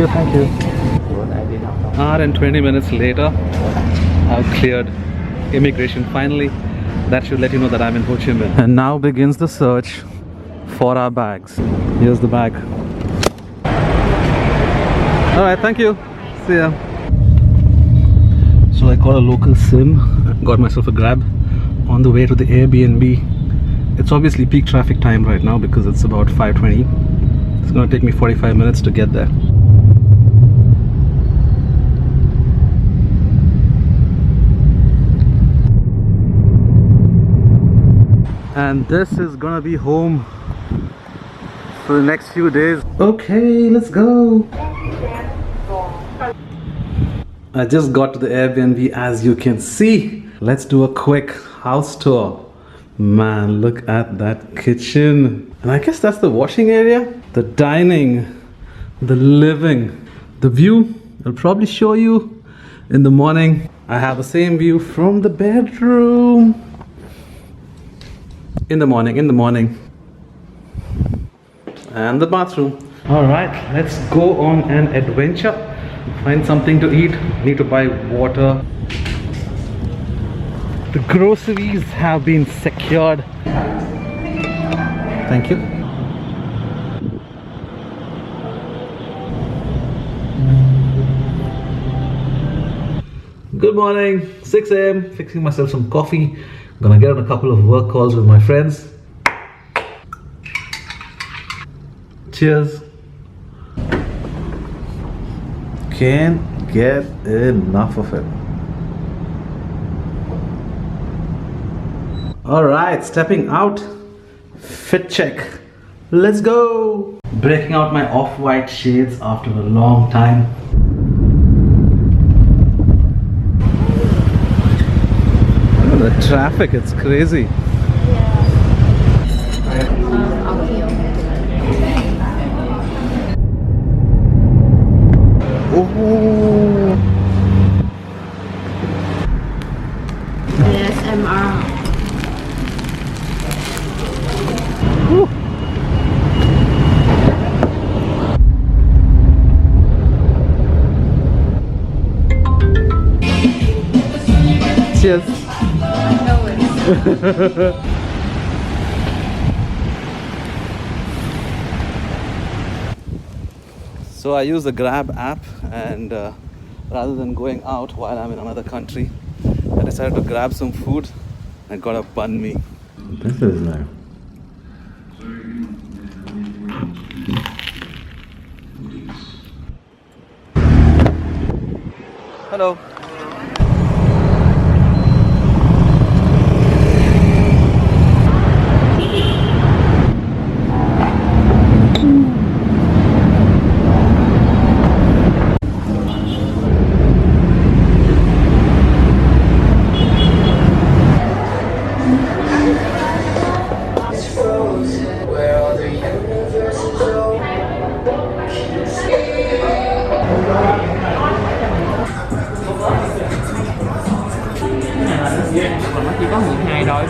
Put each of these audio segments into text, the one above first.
you, thank you. Hour and 20 minutes later, I've cleared immigration finally. That should let you know that I'm in Ho Chi Minh. And now begins the search for our bags. Here's the bag. Alright, thank you. See ya. So I called a local sim, got myself a grab on the way to the Airbnb. It's obviously peak traffic time right now because it's about 5:20. It's gonna take me 45 minutes to get there. And this is gonna be home for the next few days. Okay, let's go. I just got to the Airbnb, as you can see. Let's do a quick house tour. Man, look at that kitchen. And I guess that's the washing area. The dining, the living, the view. I'll probably show you in the morning. I have the same view from the bedroom. In the morning. And the bathroom. All right, let's go on an adventure. Find something to eat. Need to buy water. The groceries have been secured. Thank you. Good morning, 6 a.m. Fixing myself some coffee. Gonna get on a couple of work calls with my friends. Cheers. Can't get enough of it. Alright, stepping out. Fit check. Let's go. Breaking out my off-white shades after a long time. Look at the traffic, it's crazy. Oh. ASMR. Woo. Cheers. No worries. So I use the Grab app, and rather than going out while I'm in another country, I decided to grab some food. I got a banh mi. This is nice. Hello. Còn nó chỉ có 12 thôi.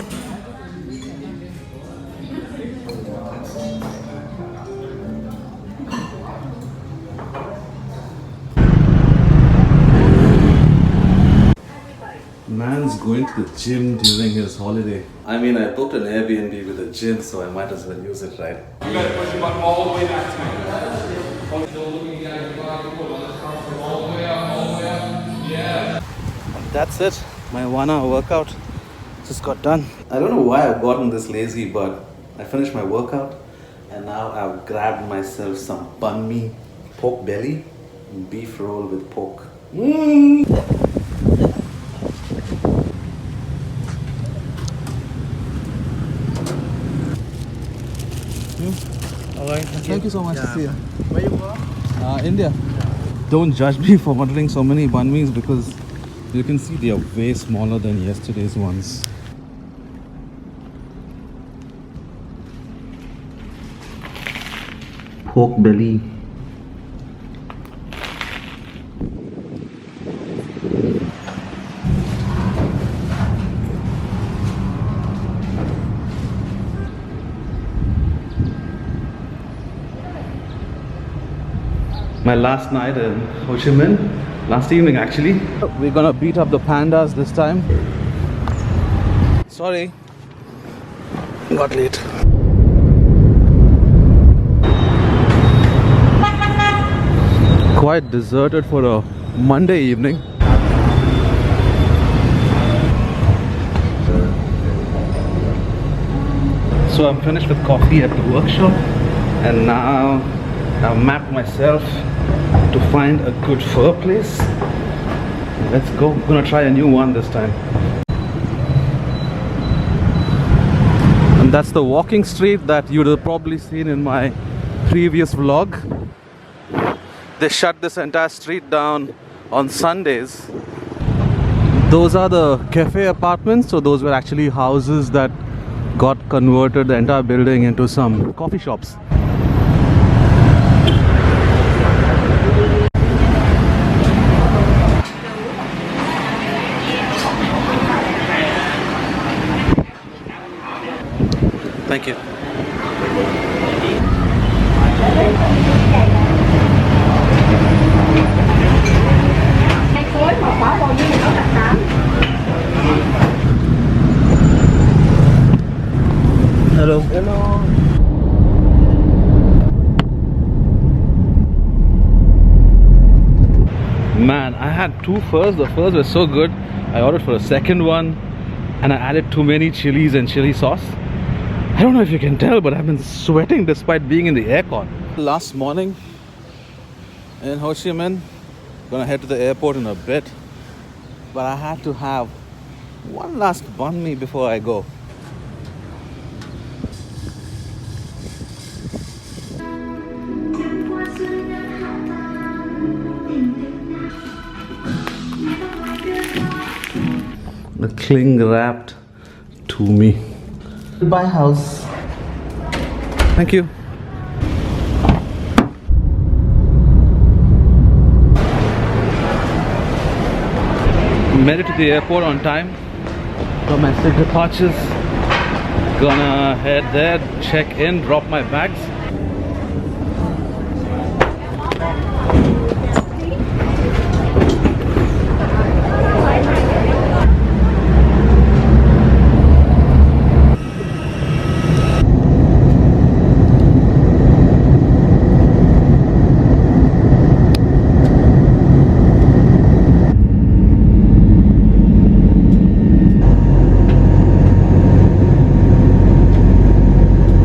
Man's going to the gym during his holiday. I mean, I booked an Airbnb with a gym, so I might as well use it, right? You got to push your button all the way back to me. Still looking at your body, all the way up, yeah. That's it. My 1 hour workout just got done. I don't know why I've gotten this lazy, but I finished my workout and now I've grabbed myself some banh mi, pork belly, and beef roll with pork. Alright, Thank you so much. See ya. Where you from? India. Don't judge me for ordering so many banh mi's because you can see they are way smaller than yesterday's ones. Pork belly. my last night in Ho Chi Minh, last evening actually. We're gonna beat up the pandas this time. Sorry, got late. Quite deserted for a Monday evening. So I'm finished with coffee at the workshop, and now I've mapped myself to find a good pho place. Let's go. I'm gonna try a new one this time. And that's the walking street that you'd have probably seen in my previous vlog. They shut this entire street down on Sundays. Those are the cafe apartments, so those were actually houses that got converted, the entire building, into some coffee shops. Thank you. Hello. Hello. Man, I had two phos. The first were so good. I ordered for a second one, and I added too many chilies and chili sauce. I don't know if you can tell, but I've been sweating despite being in the aircon. Last morning in Ho Chi Minh, gonna head to the airport in a bit, but I had to have one last banh mi before I go. The cling wrapped to me. Goodbye, house. Thank you. Made it to the airport on time. Domestic departures. Gonna head there, check in, drop my bags.